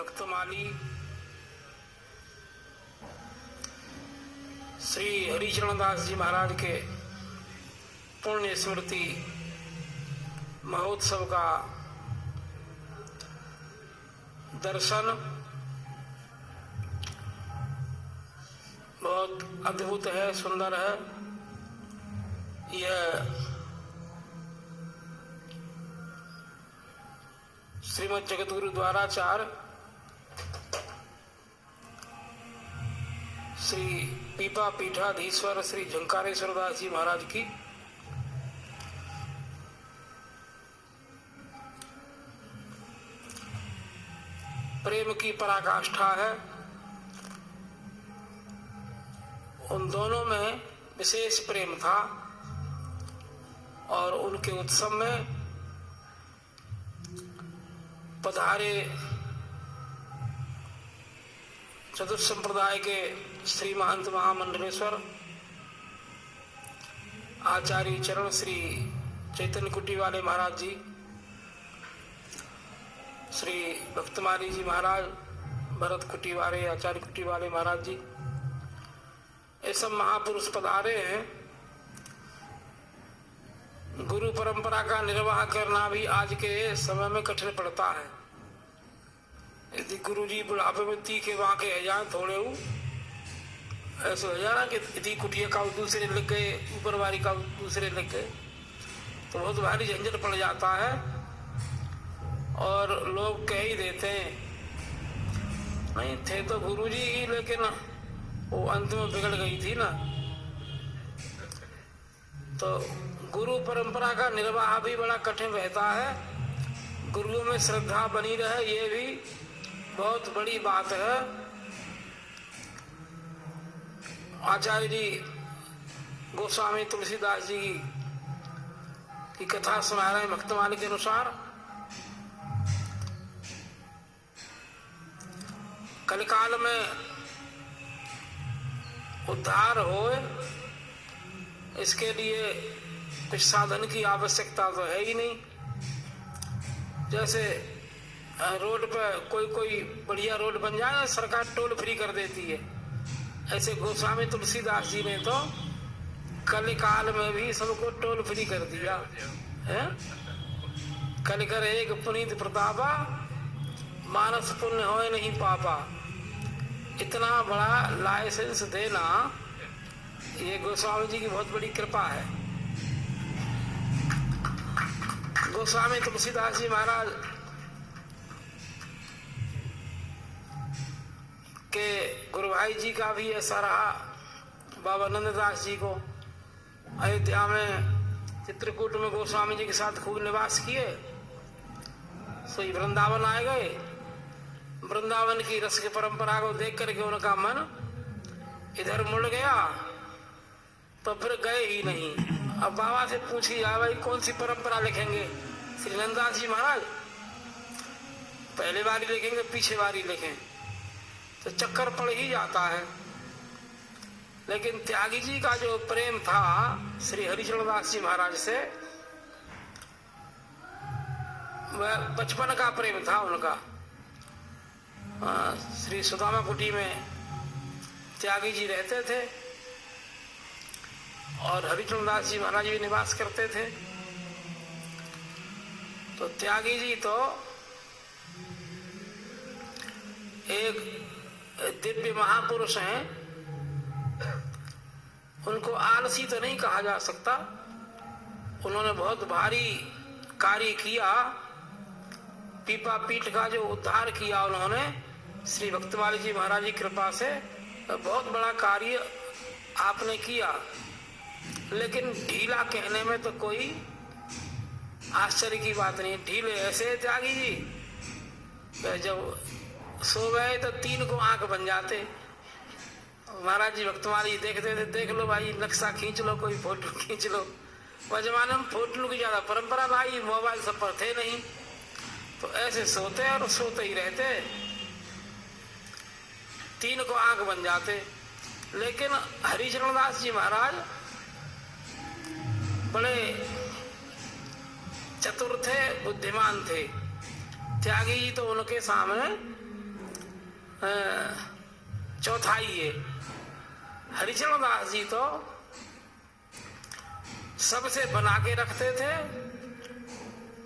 भक्तमाली श्री हरिचरण दास जी महाराज के पुण्य स्मृति महोत्सव का दर्शन बहुत अद्भुत है, सुंदर है। यह श्रीमद जगतगुरु द्वाराचार्य श्री पीपा पीठाधीश्वर श्री झंकारेश्वर दास जी महाराज की प्रेम की पराकाष्ठा है। उन दोनों में विशेष प्रेम था और उनके उत्सव में पधारे चतुर्थ संप्रदाय के श्री महंत महामंडलेश्वर आचार्य चरण श्री चैतन्य कुटी वाले महाराज जी, श्री भक्तमाली जी महाराज, भरत कुटी वाले, आचार्य कुटी वाले महाराज जी, ये सब महापुरुष पधारे हैं। गुरु परंपरा का निर्वाह करना भी आज के समय में कठिन पड़ता है। यदि गुरु जी बुढ़ापे में तीखे वहां के है जाए थोड़े ऐसे हो जाना कि यदि कुटिया का दूसरे लिख गए, ऊपर वाली का दूसरे लिख गए, तो बहुत भारी झंझट पड़ जाता है और लोग कह ही देते हैं नहीं थे तो गुरु जी ही, लेकिन वो अंत में बिगड़ गई थी ना। तो गुरु परंपरा का निर्वाह भी बड़ा कठिन रहता है। गुरुओं में श्रद्धा बनी रहे, ये भी बहुत बड़ी बात है। आचार्य जी गोस्वामी तुलसीदास जी की कथा सुना रहे हैं भक्तमाली के अनुसार। कलिकाल में उद्धार हो, इसके लिए कुछ साधन की आवश्यकता तो है ही नहीं। जैसे रोड पर कोई बढ़िया रोड बन जाए, सरकार टोल फ्री कर देती है, ऐसे गोस्वामी तुलसीदास जी ने तो कलिकाल में भी सबको टोल फ्री कर दिया है। कलिकर एक पुनीत प्रतापा, मानस पुण्य होए नहीं पापा। इतना बड़ा लाइसेंस देना ये गोस्वामी जी की बहुत बड़ी कृपा है। गोस्वामी तुलसीदास जी महाराज के गुरु भाई जी का भी ऐसा रहा। बाबा नंददास जी को अयोध्या में चित्रकूट में गोस्वामी जी के साथ खूब निवास किए, सो वृंदावन आए गए। वृंदावन की रस की परंपरा को देख करके उनका मन इधर मुड़ गया, तो फिर गए ही नहीं। अब बाबा से पूछी जाए भाई कौन सी परंपरा लिखेंगे? श्री नंददास जी महाराज पहले बारी लिखेंगे, पीछे बारी लिखें, तो चक्कर पड़ ही जाता है। लेकिन त्यागी जी का जो प्रेम था श्री हरिचरण दास जी महाराज से, वह बचपन का प्रेम था उनका। श्री सुदामा कुटी में त्यागी जी रहते थे और हरिचरण दास जी महाराज भी निवास करते थे। तो त्यागी जी तो एक दिव्य महापुरुष हैं। उनको आलसी तो नहीं कहा जा सकता, उन्होंने बहुत भारी कार्य किया। पीपा पीठ का जो उद्धार किया उन्होंने श्री भक्तमाली जी महाराज की कृपा से, बहुत बड़ा कार्य आपने किया। लेकिन ढीला कहने में तो कोई आश्चर्य की बात नहीं। ढीले ऐसे त्यागी जी, जब सो गए तो 3 को आंख बन जाते। महाराज जी भक्तमाली देखते थे, देख लो भाई नक्शा खींच लो, कोई फोटो खींच लो। वह जमाने में फोटो की ज्यादा परंपरा भाई, मोबाइल सब पर थे नहीं, तो ऐसे सोते और सोते ही रहते, 3 को आंख बन जाते। लेकिन हरिचरण दास जी महाराज बड़े चतुर थे, बुद्धिमान थे। त्यागी जी तो उनके सामने चौथाई है। हरिचरण दास जी तो सबसे बना के रखते थे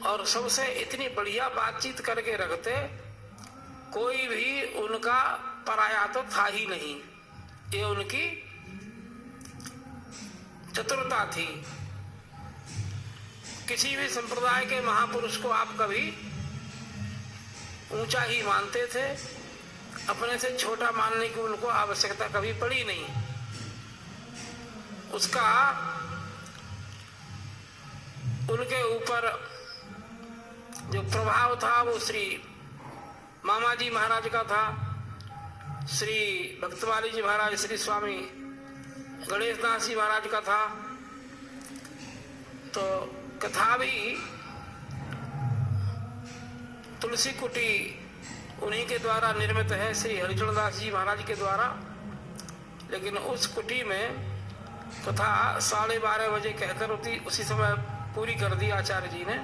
और सबसे इतनी बढ़िया बातचीत करके रखते, कोई भी उनका पराया तो था ही नहीं। ये उनकी चतुरता थी। किसी भी संप्रदाय के महापुरुष को आप कभी ऊंचा ही मानते थे, अपने से छोटा मानने की उनको आवश्यकता कभी पड़ी नहीं। उसका उनके ऊपर जो प्रभाव था वो श्री मामाजी महाराज का था, श्री भक्तमाली जी महाराज, श्री स्वामी गणेश दास जी महाराज का था। तो कथा भी तुलसी कुटी उन्हीं के द्वारा निर्मित है, श्री हरिचरण दास जी महाराज के द्वारा। लेकिन उस कुटी में कथा 12:30 बजे कहकर होती, उसी समय पूरी कर दी आचार्य जी ने।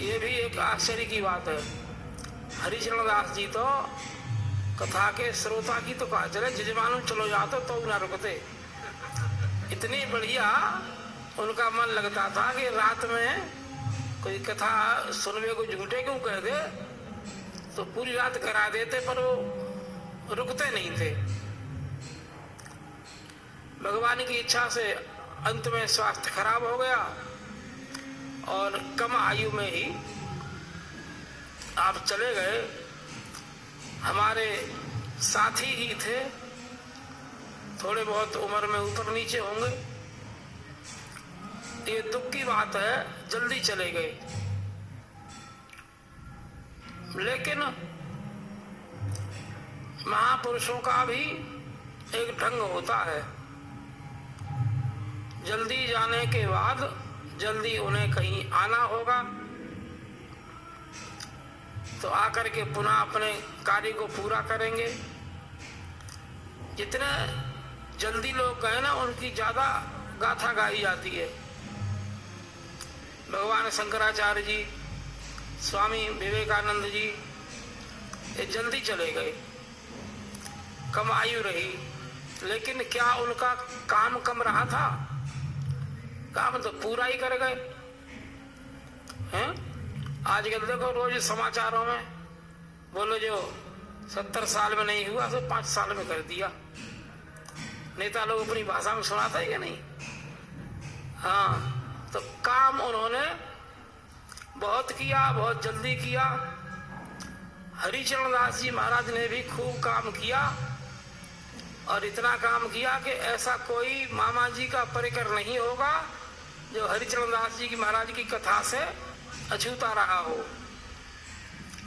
ये भी एक आश्चर्य की बात है। हरिचरण दास जी तो कथा के श्रोता की तो कहा चले जजमानू चलो जाते तो ना रुकते। इतनी बढ़िया उनका मन लगता था कि रात में कोई कथा सुनने को झूठे क्यों कह दे तो पूरी रात करा देते, पर वो रुकते नहीं थे। भगवान की इच्छा से अंत में स्वास्थ्य खराब हो गया और कम आयु में ही आप चले गए। हमारे साथी ही थे, थोड़े बहुत उम्र में ऊपर नीचे होंगे। ये दुख की बात है, जल्दी चले गए। लेकिन महापुरुषों का भी एक ढंग होता है। जल्दी जाने के बाद जल्दी उन्हें कहीं आना होगा, तो आकर के पुनः अपने कार्य को पूरा करेंगे। जितने जल्दी लोग गए ना, उनकी ज्यादा गाथा गाई जाती है। भगवान शंकराचार्य जी, स्वामी विवेकानंद जी, ये जल्दी चले गए, कम आयु रही। लेकिन क्या उनका काम कम रहा था? काम तो पूरा ही कर गए हैं। आजकल देखो रोज समाचारों में बोलो जो 70 साल में नहीं हुआ तो 5 साल में कर दिया। नेता लोग अपनी भाषा में सुनाता है या नहीं? हाँ, तो काम उन्होंने बहुत किया, बहुत जल्दी किया। हरिचरण दास जी महाराज ने भी खूब काम किया और इतना काम किया कि ऐसा कोई मामा जी का परिकर नहीं होगा जो हरिचरण दास जी की महाराज की कथा से अछूता रहा हो।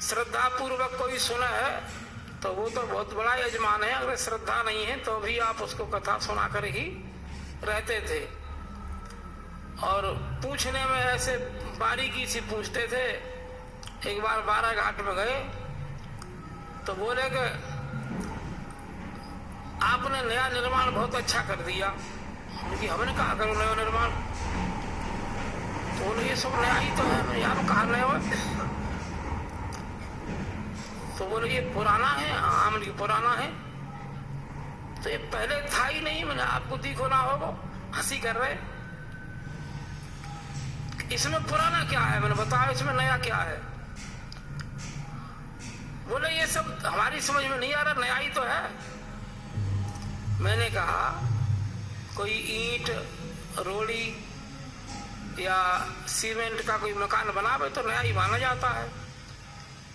श्रद्धा पूर्वक कोई सुना है तो वो तो बहुत बड़ा यजमान है। अगर श्रद्धा नहीं है तो भी आप उसको कथा सुना कर ही रहते थे। और पूछने में ऐसे बारीकी से पूछते थे। एक बार 12 घाट में गए तो बोले कि आपने नया निर्माण बहुत अच्छा कर दिया। क्योंकि हमने कहा करो नया निर्माण, तो बोले ये सब नया ही तो है। यार कहा नया है? तो बोले ये पुराना है। हाँ, हमने पुराना है। तो ये पहले था ही नहीं। मैंने आपको दिखो ना होगा, हंसी कर रहे। इसमें पुराना क्या है? मैंने बताया इसमें नया क्या है। बोले ये सब हमारी समझ में नहीं आ रहा, नया ही तो है। मैंने कहा कोई ईंट रोड़ी या सीमेंट का कोई मकान बनावे तो नया ही माना जाता है।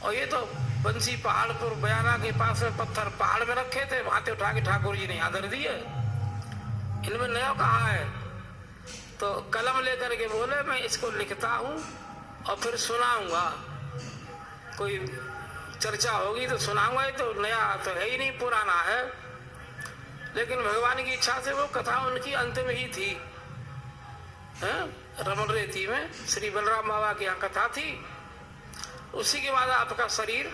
और ये तो बंसी पहाड़पुर बयाना के पास में पत्थर पहाड़ में रखे थे, वहां से उठा के ठाकुर जी ने आदर दिए। इनमें नया कहा है? तो कलम लेकर के बोले मैं इसको लिखता हूं और फिर सुनाऊंगा। कोई चर्चा होगी तो सुनाऊंगा। ये तो नया तो है ही नहीं, पुराना है। लेकिन भगवान की इच्छा से वो कथा उनकी अंत में ही थी। रमन रेती में श्री बलराम बाबा की यहाँ कथा थी। उसी के बाद आपका शरीर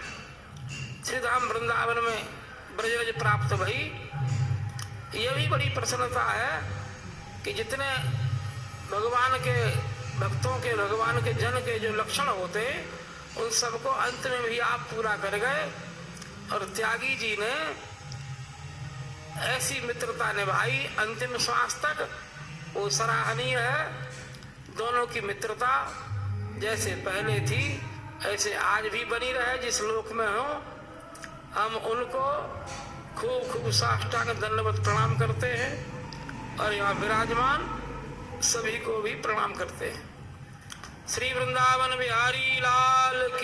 श्री धाम वृंदावन में ब्रजरज प्राप्त भई। ये भी बड़ी प्रसन्नता है कि जितने भगवान के भक्तों के, भगवान के जन के जो लक्षण होते उन सबको अंत में भी आप पूरा कर गए। और त्यागी जी ने ऐसी मित्रता निभाई अंतिम श्वास तक, वो सराहनीय है। दोनों की मित्रता जैसे पहले थी ऐसे आज भी बनी रहे। जिस लोक में हो हम उनको खूब खूब साष्टांग दंडवत प्रणाम करते हैं और यहाँ विराजमान सभी को भी प्रणाम करते हैं। श्री वृंदावन बिहारी लाल की